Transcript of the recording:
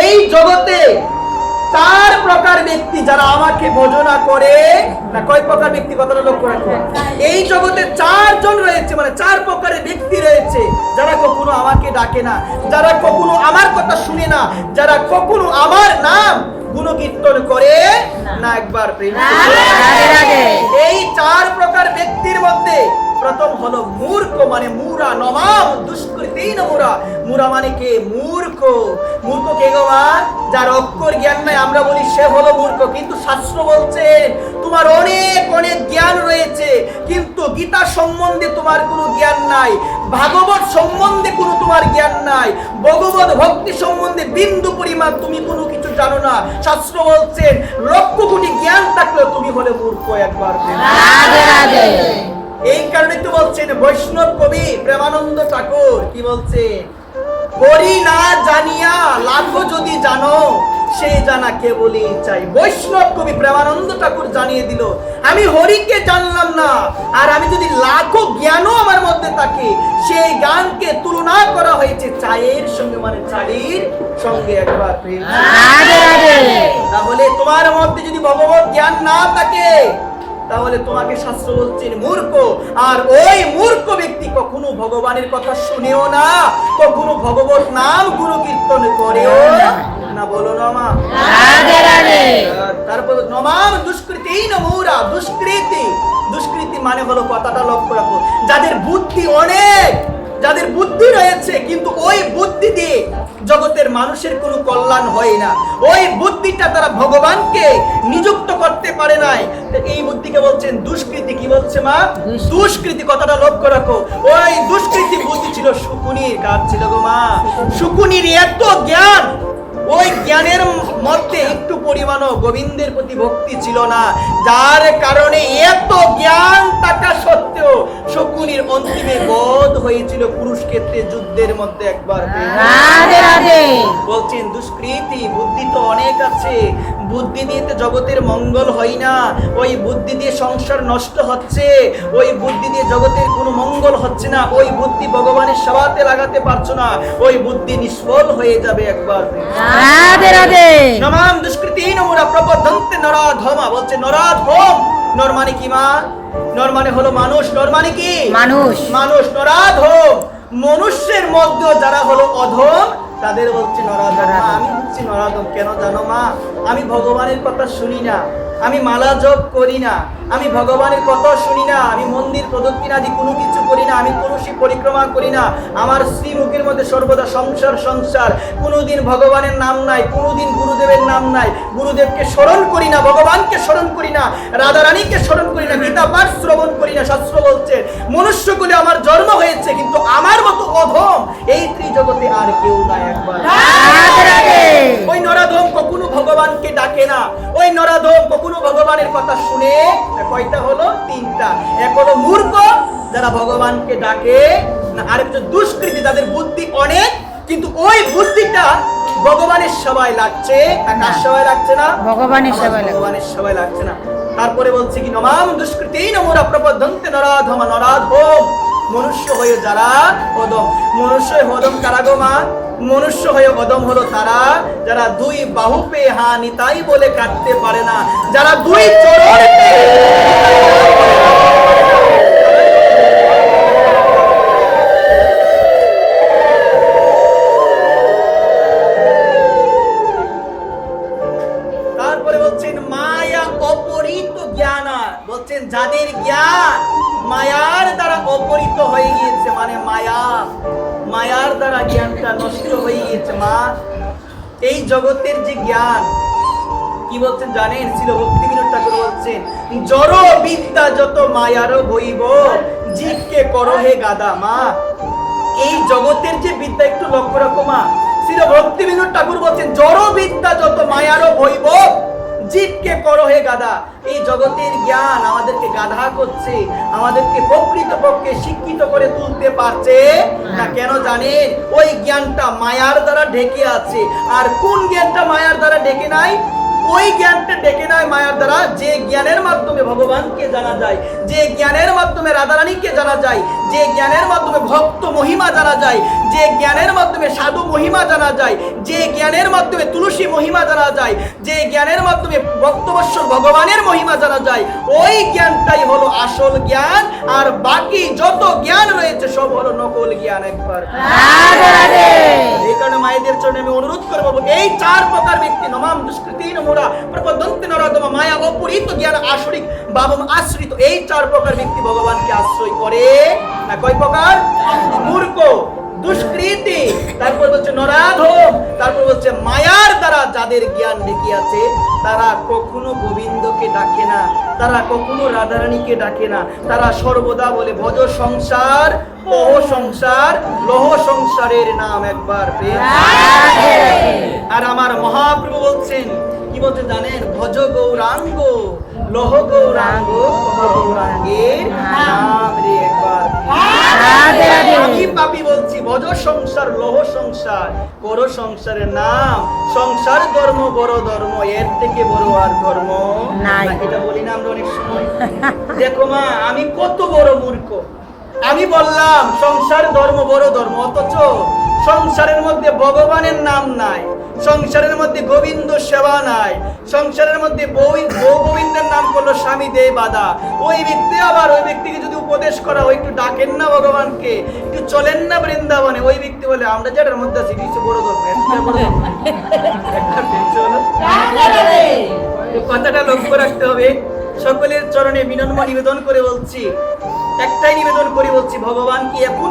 এই জগতে চার প্রকার ব্যক্তি যারা আমাকে ভজনা করে না, কয় প্রকার ব্যক্তি কথাটা লক্ষ্য রাখো। এই জগতে চারজন রয়েছে, মানে চার প্রকারের ব্যক্তি রয়েছে যারা কখনো আমাকে ডাকে না, যারা কখনো আমার কথা শুনে না, যারা কখনো আমার নাম গুণকীর্তন করে না। একবার প্রেম এই চার প্রকার ব্যক্তির মধ্যে প্রথম হলো মূর্খ, মানে মুরা নমাম দুষ্কৃতি নমুরা। মুরা মানে কে? মূর্খ। মূর্খ কে গো মা? যার অক্ষর জ্ঞান নাই, আমরা বলি সে হলো মূর্খ। কিন্তু শাস্ত্র বলছেন তোমার অনেক অনেক জ্ঞান রয়েছে, কিন্তু গীতা সম্বন্ধে তোমার কোনো জ্ঞান নাই, ভাগবত সম্বন্ধে কোনো তোমার জ্ঞান নাই, ভগবত ভক্তি সম্বন্ধে বিন্দু পরিমাণ তুমি কোনো কিছু জানো না। শাস্ত্র বলছেন লক্ষ কোটি জ্ঞান থাকলেও তুমি হলে মূর্খ। একবার এই কারণে তো বলছেন বৈষ্ণব কবি প্রেমানন্দ ঠাকুর কি বলছেন, করি না জানিয়া লাখো যদি জানো সে জানা কেবলই চাই। বৈষ্ণব কবি প্রেমানন্দ ঠাকুর জানিয়ে দিল আমি হরিকে জানলাম না, আর আমি যদি লাখো জ্ঞানও আমার মধ্যে থাকে সেই জ্ঞানকে তুলনা করা হয়েছে চায়ের সঙ্গে, মানে চায়ের সঙ্গে। একবার তাহলে তোমার মধ্যে যদি ভগবত জ্ঞান না থাকে তাহলে তোমাকে শাস্ত্র বলছেন মূর্খ। আর ওই মূর্খ ব্যক্তি কখনো ভগবানের কথা শুনেও না, কখনো ভগবত নাম গুরু কীর্তন করেও না। বলো না মা। তারপর নমাম দুষ্কৃতি নমুরা। দুষ্কৃতি, দুষ্কৃতি মানে হলো কথাটা লক্ষ্য রাখো, যাদের বুদ্ধি অনেক, যাদের বুদ্ধি রয়েছে কিন্তু ওই বুদ্ধি দিয়ে জগতের মানুষের কোনো কল্যাণ হয় না, ওই বুদ্ধিটা তারা ভগবানকে নিযুক্ত করতে পারে নাই, এই বুদ্ধিকে বলছেন দুষ্কৃতি। কি বলছে মা? দুষ্কৃতি। কথাটা লক্ষ্য রাখো, ওই দুষ্কৃতি বুদ্ধি ছিল শকুনির। কার ছিল গো মা? শকুনির এত জ্ঞান, ওই জ্ঞানের মধ্যে একটু পরিমাণও গোবিন্দের প্রতি ভক্তি ছিল না, যার কারণে এত জ্ঞান থাকা সত্ত্বেও শকুনির অন্তিমে বধ হয়েছিল কুরুক্ষেত্রে যুদ্ধের মধ্যে। একবার বলছেন দুষ্কৃতি। বুদ্ধি তো অনেক আছে, বুদ্ধি দিয়ে তো জগতের মঙ্গল হয় না, ওই বুদ্ধি দিয়ে সংসার নষ্ট হচ্ছে, ওই বুদ্ধি দিয়ে জগতের কোনো মঙ্গল হচ্ছে না, ওই বুদ্ধি ভগবানের সেবাতে লাগাতে পারছো না, ওই বুদ্ধি নিষ্ফল হয়ে যাবে। একবার নমাম দুষ্কৃতি নমুরা প্রবদ্ধন্তে নরাধমা। বলছে নরাধম, নর মানে কি মা? নর মানে হলো মানুষ। নর মানে কি? মানুষ। মানুষ। নরাধম, মনুষ্যের মধ্যে যারা হলো অধম তাদের বলছে নরাধম। আমি হচ্ছি নরাধম। কেন জানো মা? আমি ভগবানের কথা শুনি না, আমি মালা জপ করি না, আমি ভগবানের কথা শুনি না, আমি মন্দির প্রদক্ষিণ আদি কোনো কিছু করি না, আমি তুলসী পরিক্রমা করি না, আমার শ্রীমুখের মধ্যে সর্বদা সংসার সংসার, কোনোদিন ভগবানের নাম নাই, কোনোদিন গুরুদেবের নাম নাই, গুরুদেবকে স্মরণ করি না, ভগবানকে স্মরণ করি না, রাধা রানীকে স্মরণ করি না, গীতা পাঠ শ্রবণ করি না। শাস্ত্র বলছে মনুষ্যকুলে আমার জন্ম হয়েছে, কিন্তু আমার মতো অধম এই ত্রিজগতে আর কেউ নাই। একবার ওই নরাধম কখনো ভগবানকে ডাকে না, ওই নরাধম কখনো ভগবানের কথা শুনে। কয়টা হলো? তিনটা। এক হলো মূর্খ, যারা ভগবানকে ডাকে না, আরেকটা দুষ্কৃতি, যাদের বুদ্ধি অনেক কিন্তু ওই বুদ্ধিটা ভগবানের সেবায় লাগছে। কার সেবায় লাগছে না? ভগবানের সেবায়, ভগবানের সেবায় লাগছে না। তারপরে বলছে কি নমাম দুষ্কৃতি নমুরা প্রবদ্ধন্তে নরাধমা। নরাধম মনুষ্য হয়ে যারা অধম। মনুষ্য হয়ে অধম কারা গো মা? মনুষ্য হয়ে অধম হলো তারা যারা দুই বাহু পেয়ে হা নিতাই বলে কাটতে পারে না, যারা দুই চরণ তারপরে বলছেন মায়া অপরিত জ্ঞানা। বলছেন যাদের জ্ঞান মায়ার দ্বারা অপরিত হয়ে গিয়েছে, মানে মায়ার দ্বারা জ্ঞানটা নষ্ট হয়ে গিয়েছে। মা এই জগতের যে জ্ঞান কি বলছেন জানেন? ছিল ভক্তিবিনোদ ঠাকুর বলছেন জড় বিদ্যা যত মায়ার বইব জীবকে করো হে গাদা। মা এই জগতের যে বিদ্যা একটু লক্ষ্য রাখো মা, ছিল ভক্তিবিনোদ ঠাকুর বলছেন জড় বিদ্যা যত মায়ার বইব জীবকে করো হে গাধা। এই জগতের জ্ঞান আমাদেরকে গাধা করছে, আমাদেরকে প্রকৃতপক্ষে শিক্ষিত করে তুলতে পারছে না। কেন জানেন? ওই জ্ঞানটা মায়ার দ্বারা ঢেকে আছে। আর কোন জ্ঞানটা মায়ার দ্বারা ঢেকে নাই? ওই জ্ঞানটা ডেকে নেয় মায়ার দ্বারা, যে জ্ঞানের মাধ্যমে ভগবানকে জানা যায়, যে জ্ঞানের মাধ্যমে রাধারানীকে জানা যায়, যে জ্ঞানের মাধ্যমে ভক্ত মহিমা জানা যায়, যে জ্ঞানের মাধ্যমে সাধু মহিমা জানা যায়, যে জ্ঞানের মাধ্যমে তুলসী মহিমা জানা যায়, যে জ্ঞানের মাধ্যমে ভক্তবৎসল ভগবানের মহিমা জানা যায়, ওই জ্ঞানটাই হলো আসল জ্ঞান। আর বাকি যত জ্ঞান রয়েছে সব হলো নকল জ্ঞান। একবার এই কারণে মায়েদের চরণে আমি অনুরোধ করে বলবো, এই 4 প্রকার ব্যক্তি নমাম দুষ্কৃতি নমুরা প্রপদন্তে নরাধম মায়া অপরিত জ্ঞান আসরিক বাবম আশ্রিত, এই 4 প্রকার ব্যক্তি ভগবানকে আশ্রয় করে না। কয় প্রকার? মূর্খ, দুষ্কৃতি, তারপর বলছে নরাধম, তারপর বলছে মায়ার দ্বারা যাদের জ্ঞান দেখিয়াছে তারা কখনো গোবিন্দকে ডাকে না, তারা কখনো রাধারানীকে ডাকে না, তারা সর্বদা বলে ভজ সংসার ওহ সংসার লহ সংসারের নাম একবার। আর আমার মহাপ্রভু বলছেন, কি বলতে জানেন? ভজ গৌরাঙ্গ লহ গৌরাঙ্গ গৌরাঙ্গের নাম রে। একবার আমি পাপী বলছি, ভজ সংসার লহ সংসার করো সংসারের নাম, সংসার ধর্ম বড় ধর্ম, এর থেকে বড় আর ধর্ম নাই। এটা বলি না আমরা অনেক সময়? দেখো মা, আমি কত বড় মূর্খ, আমি বললাম সংসার ধর্ম বড় ধর্ম, অথচ সংসারের মধ্যে ভগবানের নাম নাই, সংসারের মধ্যে গোবিন্দ সেবা নাই, সংসারের মধ্যে বউ গোবিন্দের নাম করলো স্বামী দে বাধা। ওই ব্যক্তি আবার, ওই ব্যক্তিকে যদি উপদেশ করা হয় একটু ডাকেন না ভগবানকে, একটু চলেন না বৃন্দাবনে, ওই ব্যক্তি বলে আমরা যেটার মধ্যে আছি কিছু বড় ধর্ম। কথাটা লক্ষ্য রাখতে হবে। সকলের চরণে বিনম্র নিবেদন করে বলছি, একটাই নিবেদন করে বলছি, ভগবান কি এখন